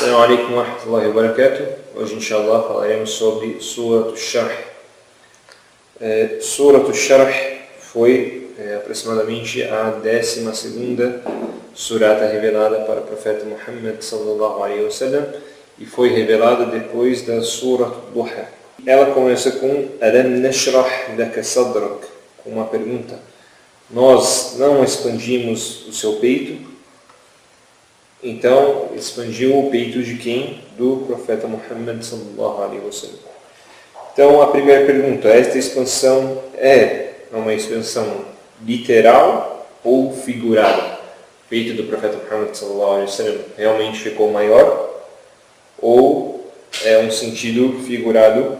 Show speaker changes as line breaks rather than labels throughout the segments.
Assalamu alaikum wa rahmatullahi wa barakatuh. Hoje, inshallah, falaremos sobre Surat al-Sharh. Surat al-Sharh foi aproximadamente a 12ª surata revelada para o profeta Muhammad sallallahu alaihi wasallam e foi revelada depois da Surat al-Duha. Ela começa com Alam nashrah laka sadrak, com uma pergunta: nós não expandimos o seu peito? Então, expandiu o peito de quem? Do profeta Muhammad sallallahu alaihi wasallam. Então, a primeira pergunta: esta expansão é uma expansão literal ou figurada? O peito do profeta Muhammad sallallahu alaihi wasallam realmente ficou maior ou é um sentido figurado?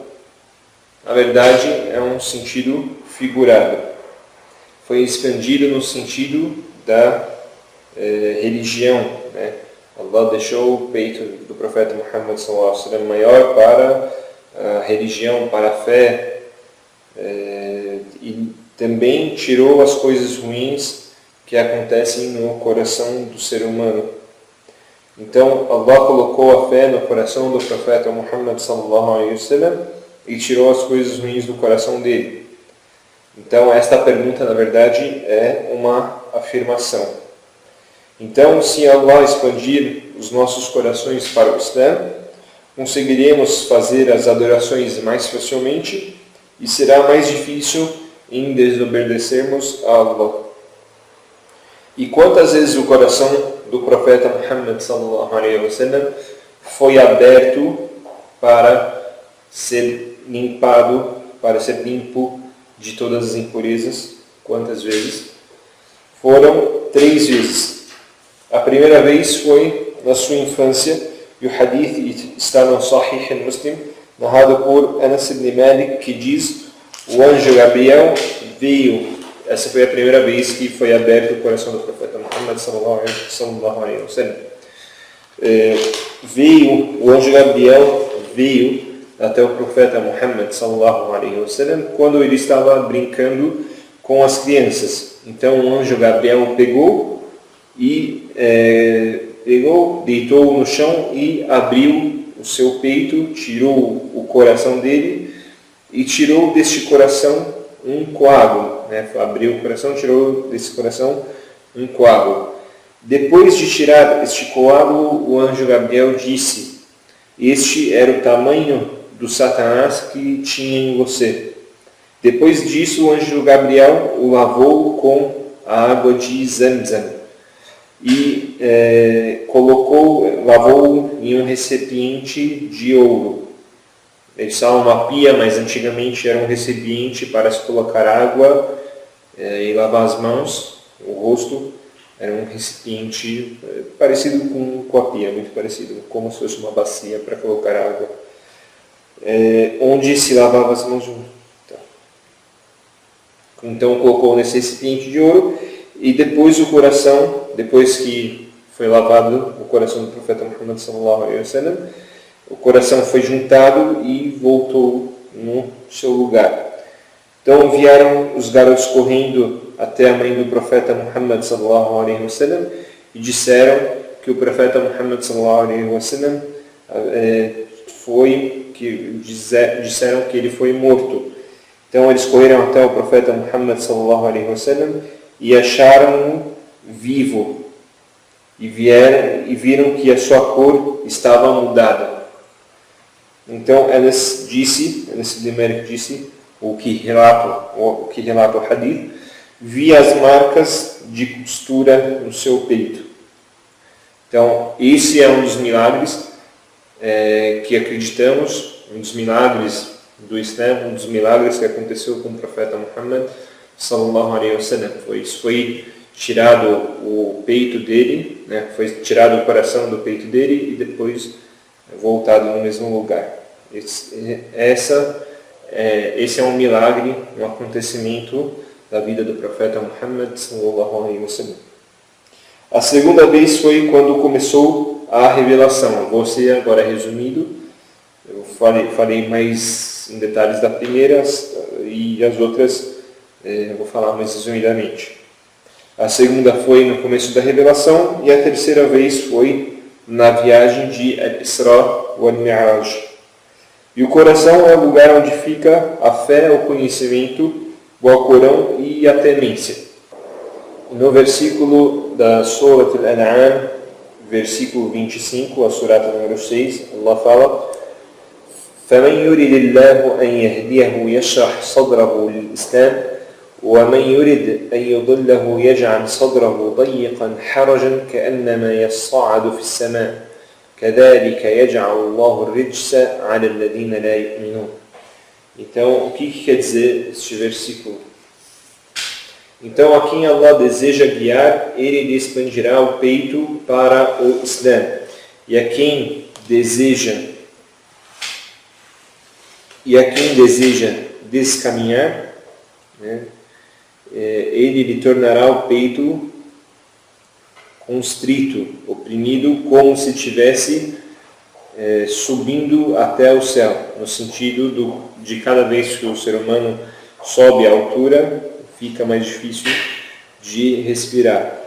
Na verdade, é um sentido figurado. Foi expandido no sentido da religião, né? Allah deixou o peito do profeta Muhammad sallallahu alaihi wasallam maior para a religião, para a fé, e também tirou as coisas ruins que acontecem no coração do ser humano. Então Allah colocou a fé no coração do profeta Muhammad sallallahu alaihi wasallam e tirou as coisas ruins do coração dele. Então esta pergunta, na verdade, é uma afirmação. Então, se Allah expandir os nossos corações para o Islã, conseguiremos fazer as adorações mais facilmente e será mais difícil em desobedecermos a Allah. E quantas vezes o coração do profeta Muhammad sallallahu alaihi wasallam foi aberto para ser limpado, para ser limpo de todas as impurezas? Quantas vezes? Foram 3 vezes. A primeira vez foi na sua infância, e o hadith está no Sahih al-Muslim, narrado por Anas ibn Malik, que diz: o anjo Gabriel veio. Essa foi a primeira vez que foi aberto o coração do profeta Muhammad sallallahu alaihi wasallam. O anjo Gabriel veio até o profeta Muhammad sallallahu alaihi wasallam quando ele estava brincando com as crianças. Então o anjo Gabriel deitou no chão e abriu o seu peito, tirou o coração dele e tirou deste coração um coágulo, né? Abriu o coração, tirou desse coração um coágulo. Depois de tirar este coágulo, o anjo Gabriel disse: este era o tamanho do Satanás que tinha em você. Depois disso, o anjo Gabriel o lavou com a água de Zamzam e lavou em um recipiente de ouro. Eles falam uma pia, mas antigamente era um recipiente para se colocar água e lavar as mãos, o rosto. Era um recipiente parecido com a pia, muito parecido, como se fosse uma bacia para colocar água, onde se lavava as mãos. Então colocou nesse recipiente de ouro. E depois o coração, depois que foi lavado o coração do profeta Muhammad sallallahu alaihi wasallam, o coração foi juntado e voltou no seu lugar. Então vieram os garotos correndo até a mãe do profeta Muhammad sallallahu alaihi wasallam e disseram que o profeta Muhammad sallallahu alaihi wasallam disseram que ele foi morto. Então eles correram até o profeta Muhammad sallallahu alaihi wasallam e acharam-o vivo e viram que a sua cor estava mudada. Então Anas ibn Malik disse, o que relata o hadith: vi as marcas de costura no seu peito. Então esse é um dos milagres que acreditamos, um dos milagres do Islã, um dos milagres que aconteceu com o profeta Muhammad sallallahu alaihi wasallam. Foi tirado o peito dele, né? Foi tirado o coração do peito dele e depois voltado no mesmo lugar. Esse é um milagre, um acontecimento da vida do profeta Muhammad sallallahu alaihi wasallam. A segunda vez foi quando começou a revelação. Vou ser agora resumido. Eu falei mais em detalhes da primeira e as outras eu vou falar mais resumidamente. A segunda foi no começo da revelação e a terceira vez foi na viagem de Al-Isra e Al-Mi'raj. E o coração é o lugar onde fica a fé, o conhecimento, o Alcorão e a temência. No versículo da Surat Al-An'am, versículo 25, a surata número 6, Allah fala: فَمَنْ يُرِدِ اللَّهُ أَنْ يَهْدِيَهُ يَشْرَحْ صَدْرَهُ لِلْإِسْلَامِ وَمَنْ يُرِدْ أَنْ يُضِلَّهُ يَجْعَلْ صَدْرَهُ ضَيِّقًا حَرَجًا كَأَنَّمَا يَصَّعَّدُ في السَّمَاءِ كَذَلِكَ يَجْعَلُ اللَّهُ الرِّجْسَ عَلَى الَّذِينَ لَا يُؤْمِنُونَ. Então, o que quer dizer este versículo? Então, a quem Allah deseja guiar, Ele lhe expandirá o peito para o Islã. E a quem deseja descaminhar, né, Ele lhe tornará o peito constrito, oprimido, como se estivesse subindo até o céu, no sentido de cada vez que o ser humano sobe a altura, fica mais difícil de respirar.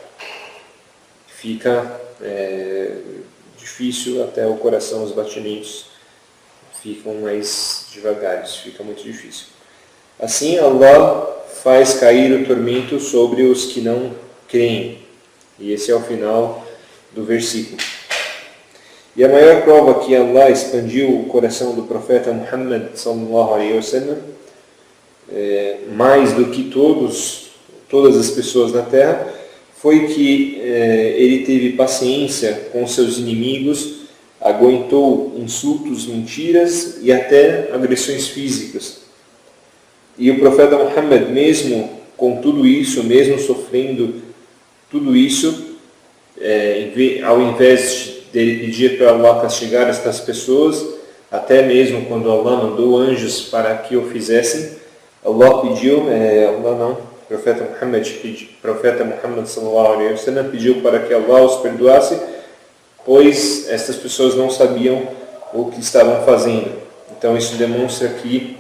Fica difícil até o coração, os batimentos ficam mais devagares, fica muito difícil. Assim, Allah faz cair o tormento sobre os que não creem. E esse é o final do versículo. E a maior prova que Allah expandiu o coração do profeta Muhammad sallallahu alaihi wasallam, mais do que todas as pessoas na terra, foi que ele teve paciência com seus inimigos, aguentou insultos, mentiras e até agressões físicas. E o profeta Muhammad, mesmo com tudo isso, mesmo sofrendo tudo isso, ao invés de ele pedir para Allah castigar estas pessoas, até mesmo quando Allah mandou anjos para que o fizessem, Allah pediu, o profeta Muhammad sallallahu alaihi wasallam pediu para que Allah os perdoasse, pois estas pessoas não sabiam o que estavam fazendo. Então isso demonstra que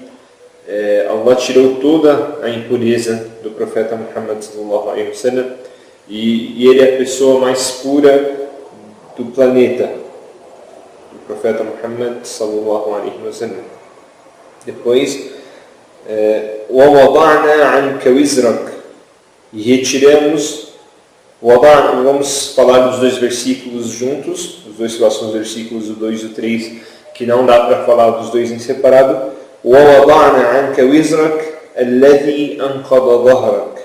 Allah tirou toda a impureza do profeta Muhammad sallallahu alaihi wasallam, e ele é a pessoa mais pura do planeta, o profeta Muhammad sallallahu alaihi wasallam. Depois, وَوَضَعْنَا عَنْكَ وِزْرَكَ, e retiramos. Vamos falar dos dois versículos juntos, os dois próximos versículos, o 2 e o 3, que não dá para falar dos dois em separado. وَوَضَعْنَا عَنْكَ وِزْرَكَ الَّذِي أَنْقَضَ ظَهْرَكَ,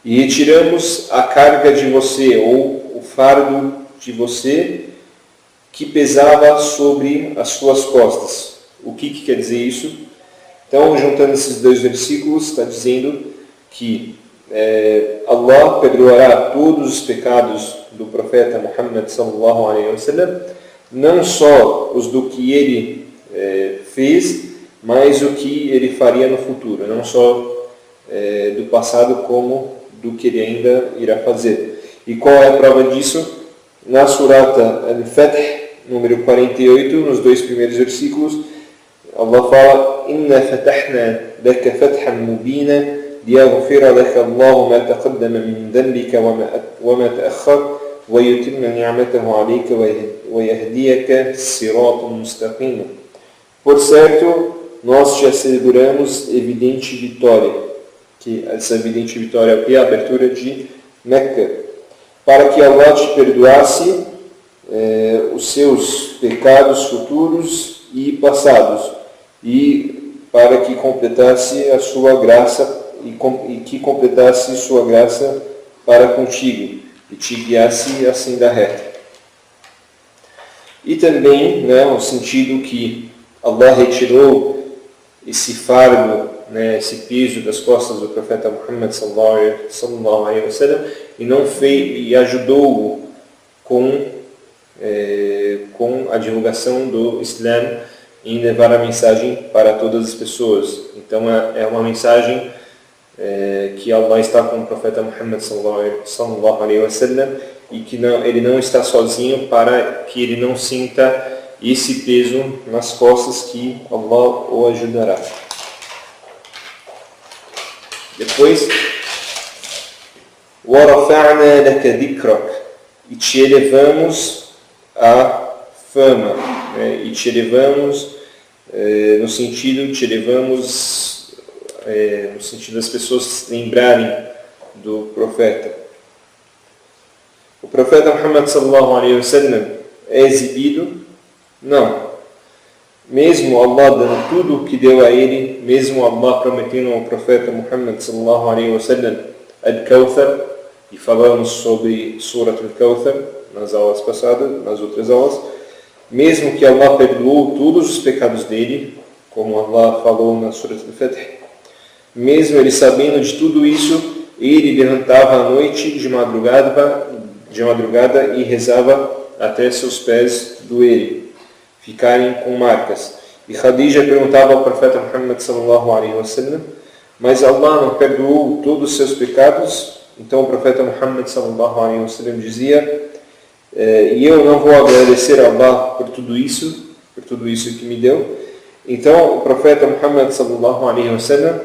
e retiramos a carga de você, ou o fardo de você, que pesava sobre as suas costas. O que quer dizer isso? Então, juntando esses dois versículos, está dizendo que Allah perdoará todos os pecados do profeta Muhammad sallallahu alaihi wasallam, não só os do que ele fez, mas o que ele faria no futuro, não só do passado como do que ele ainda irá fazer. E qual é a prova disso? Na surata Al-Fath, número 48, nos dois primeiros versículos, Allah fala: إِنَّا فَتَحْنَا لَكَ فَتْحًا مُبِينًا لِيَغْفِرَ لَكَ اللَّهُ مَا تَقَدَّمَ مِنْ ذَنْبِكَ وَمَا تَأَخَّرَ وَيُتِمَّ نِعْمَتَهُ عَلَيْكَ وَيَهْدِيَكَ صِرَاطًا مُسْتَقِيمًا. Por certo, nós te asseguramos evidente vitória, que essa evidente vitória é o que? A abertura de Meca, para que Allah te perdoasse os seus pecados futuros e passados, e para que completasse a sua graça e que completasse sua graça para contigo e te guiasse a senda reta. E também, o sentido que Allah retirou esse fardo, esse peso das costas do profeta Muhammad sallallahu alaihi wasallam, e ajudou-o com a divulgação do Islã, em levar a mensagem para todas as pessoas. Então é uma mensagem que Allah está com o profeta Muhammad sallallahu alaihi wasallam, e que ele não está sozinho, para que ele não sinta esse peso nas costas, que Allah o ajudará. Depois, وَرَفَعْنَا لَكَ ذِكْرَكَ, e te elevamos a fama, né? E te elevamos, no sentido das pessoas se lembrarem do profeta. O profeta Muhammad sallallahu alaihi wasallam é exibido? Não. Mesmo Allah dando tudo o que deu a ele, mesmo Allah prometendo ao profeta Muhammad sallallahu alaihi wasallam Al-Kawthar, e falamos sobre Surat Al-Kawthar nas aulas passadas, nas outras aulas, mesmo que Allah perdoou todos os pecados dele, como Allah falou na Surat Al-Fath, mesmo ele sabendo de tudo isso, ele levantava à noite de madrugada e rezava até seus pés doerem, ficarem com marcas. E Khadija perguntava ao profeta Muhammad sallallahu alaihi wasallam: mas Allah não perdoou todos os seus pecados? Então o profeta Muhammad sallallahu alaihi wasallam dizia: e eu não vou agradecer a Allah por tudo isso que me deu. Então o profeta Muhammad sallallahu alaihi wasallam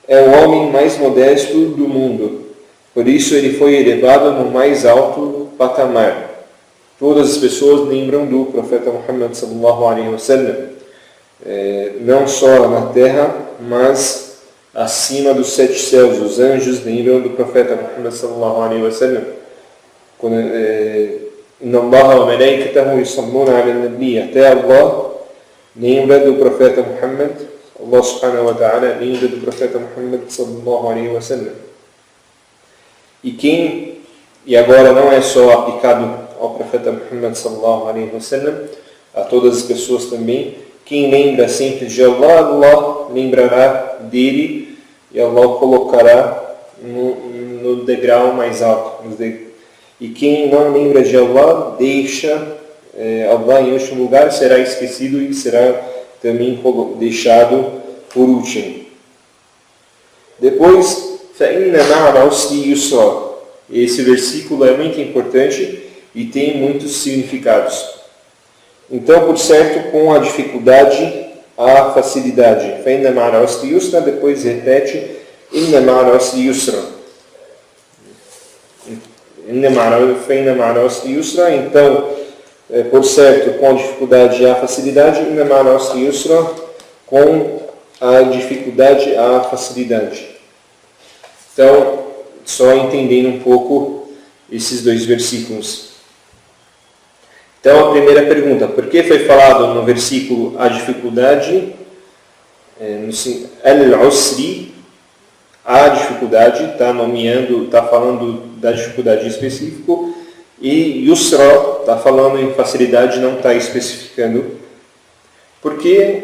é o homem mais modesto do mundo. Por isso ele foi elevado no mais alto patamar. Todas as pessoas lembram do profeta Muhammad sallallahu alaihi wasallam, não só na terra, mas acima dos 7 céus. Os anjos lembram do profeta Muhammad sallallahu alaihi wasallam. Inna Allaha wa malaikatahu yusalluna ala nabi. Até Allah lembra do profeta Muhammad. Allah subhanahu wa ta'ala lembra do profeta Muhammad sallallahu alaihi wasallam. E agora não é só aplicado ao profeta Muhammad sallallahu alaihi wasallam, a todas as pessoas também. Quem lembra sempre de Allah, Allah lembrará dele e Allah colocará no degrau mais alto. E quem não lembra de Allah, deixa Allah em último lugar, será esquecido e será também deixado por último. Depois, فَإِنَّ مَعَ الْعُسْرِ يُسْرًا. Esse versículo é muito importante e tem muitos significados. Então, por certo, com a dificuldade, a facilidade. فَإِنَّ مَعَ الْعُسْرِ يُسْرًا. Depois repete: إِنَّ مَعَ الْعُسْرِ يُسْرًا. فَإِنَّ مَعَ الْعُسْرِ يُسْرًا. Então, por certo, com a dificuldade, a facilidade. إِنَّ مَعَ الْعُسْرِ يُسْرًا. Com a dificuldade, a facilidade. Então, só entendendo um pouco esses dois versículos. Então, a primeira pergunta: por que foi falado no versículo a dificuldade? Al-Usri, a dificuldade, está falando da dificuldade específica, e Yusra está falando em facilidade, não está especificando. Porque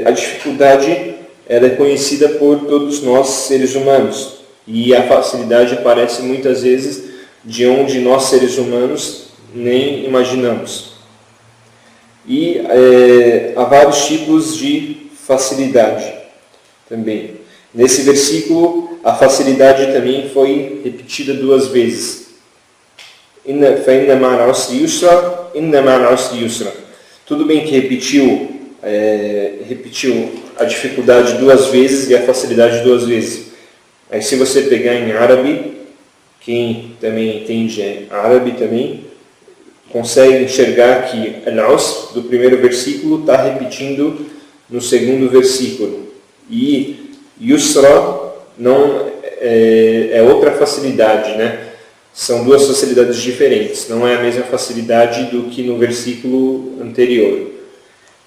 a dificuldade ela é conhecida por todos nós, seres humanos. E a facilidade aparece muitas vezes de onde nós, seres humanos, nem imaginamos. E há vários tipos de facilidade também. Nesse versículo, a facilidade também foi repetida 2 vezes. فَإِنَّ مَعَ الْعُسْرِ يُسْرًا. إِنَّ مَعَ الْعُسْرِ يُسْرًا. Tudo bem que repetiu a dificuldade 2 vezes e a facilidade 2 vezes. Aí se você pegar em árabe, quem também entende árabe também, consegue enxergar que al-usr do primeiro versículo está repetindo no segundo versículo. E yusra não é outra facilidade, né? São 2 facilidades diferentes, não é a mesma facilidade do que no versículo anterior.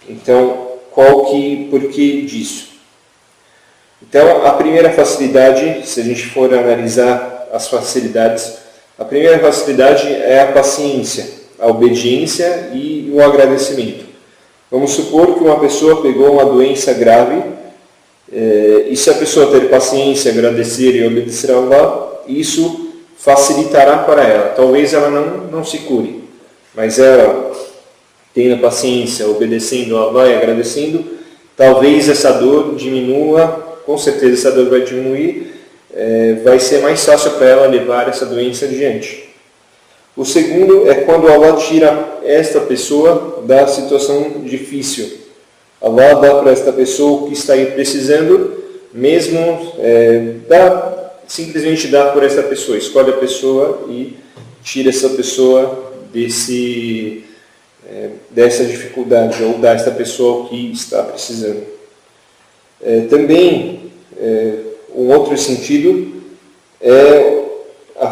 Então, por que disso? Então, a primeira facilidade, se a gente for analisar as facilidades, a primeira facilidade é a paciência, a obediência e o agradecimento. Vamos supor que uma pessoa pegou uma doença grave, e se a pessoa ter paciência, agradecer e obedecer a Allah, isso facilitará para ela. Talvez ela não se cure, mas ela, tendo paciência, obedecendo a Allah e agradecendo, talvez essa dor diminua. Com certeza essa dor vai diminuir, vai ser mais fácil para ela levar essa doença adiante. O segundo é quando Allah tira esta pessoa da situação difícil. Allah dá para esta pessoa o que está aí precisando, mesmo simplesmente dá por essa pessoa, escolhe a pessoa e tira essa pessoa dessa dificuldade ou desta pessoa que está precisando. Também, um outro sentido é a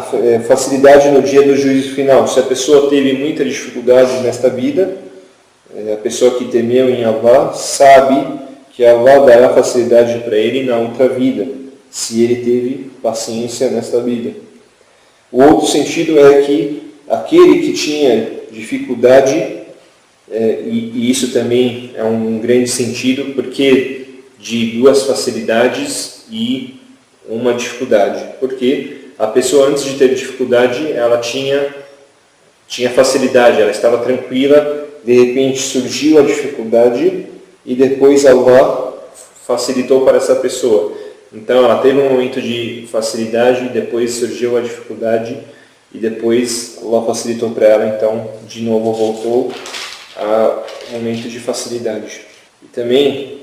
facilidade no dia do juízo final. Se a pessoa teve muita dificuldade nesta vida, a pessoa que temeu em Allah sabe que Allah dará facilidade para ele na outra vida, se ele teve paciência nesta vida. O outro sentido é que aquele que tinha dificuldade, e isso também é um grande sentido, porque de duas facilidades e uma dificuldade. Porque a pessoa, antes de ter dificuldade, ela tinha facilidade, ela estava tranquila, de repente surgiu a dificuldade e depois Allah facilitou para essa pessoa. Então ela teve um momento de facilidade, depois surgiu a dificuldade e depois Allah facilitou para ela, então de novo voltou a um momento de facilidade. E também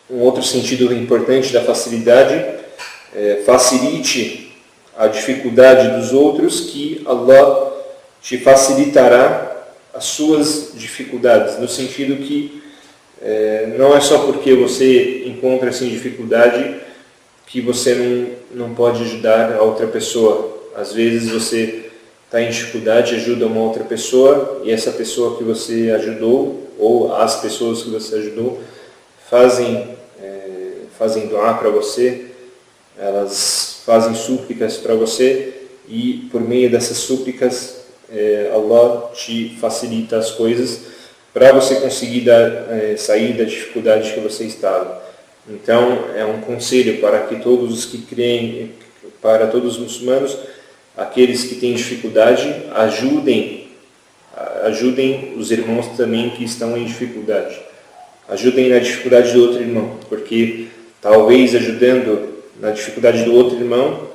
um outro sentido importante da facilidade, facilite a dificuldade dos outros, que Allah te facilitará as suas dificuldades, no sentido que não é só porque você encontra assim dificuldade que você não pode ajudar a outra pessoa. Às vezes você está em dificuldade, ajuda uma outra pessoa, e essa pessoa que você ajudou, ou as pessoas que você ajudou, fazem duá para você, elas fazem súplicas para você, e por meio dessas súplicas Allah te facilita as coisas para você conseguir sair da dificuldade que você estava. Então é um conselho para que todos os que creem, para todos os muçulmanos, aqueles que têm dificuldade, ajudem os irmãos também que estão em dificuldade. Ajudem na dificuldade do outro irmão, porque talvez ajudando na dificuldade do outro irmão,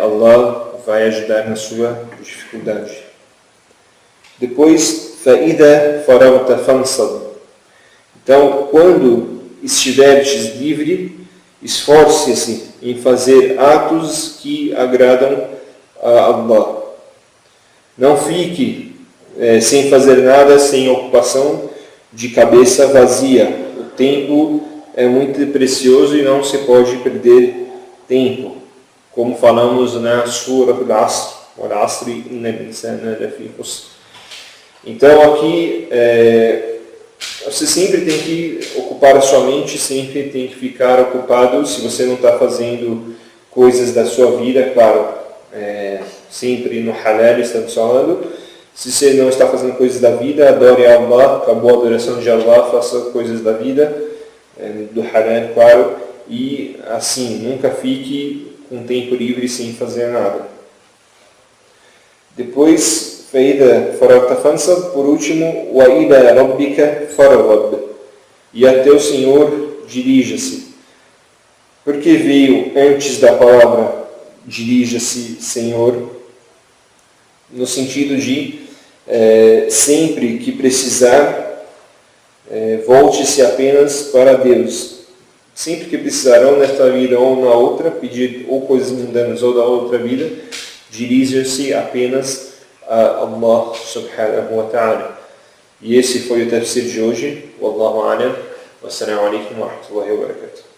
Allah vai ajudar na sua dificuldade. Depois, فَإِذَا فَرَغْتَ فَانْصَبْ. Então, quando estiveres livre, esforce-se em fazer atos que agradam a Allah. Não fique sem fazer nada, sem ocupação, de cabeça vazia. O tempo é muito precioso e não se pode perder tempo. Como falamos na Surah Al-Asr, وَالْعَصْرِ إِنَّ الْإِنسَانَ لَفِي خُسْرٍ. Então aqui você sempre tem que ocupar a sua mente, sempre tem que ficar ocupado. Se você não está fazendo coisas da sua vida, claro, sempre no halal estamos falando. Se você não está fazendo coisas da vida, adore a Allah, acabou a adoração de Allah, faça coisas da vida, do halal, claro, e assim, nunca fique com tempo livre sem fazer nada. Depois, فَإِذَا فَرَغْتَ فَانْصَبْ, por último, وَإِلَى رَبِّكَ فَارْغَب, e a teu Senhor dirija-se. Porque veio antes da palavra dirija-se, Senhor, no sentido de sempre que precisar, volte-se apenas para Deus. Sempre que precisarão nesta vida ou na outra, pedir ou coisas mundanas ou da outra vida, dirija-se apenas a Allah subhanahu wa ta'ala. E esse foi o tafsir de hoje. Wallahu a'lam. Wassalamu alaikum wa rahmatullahi wa barakatuh.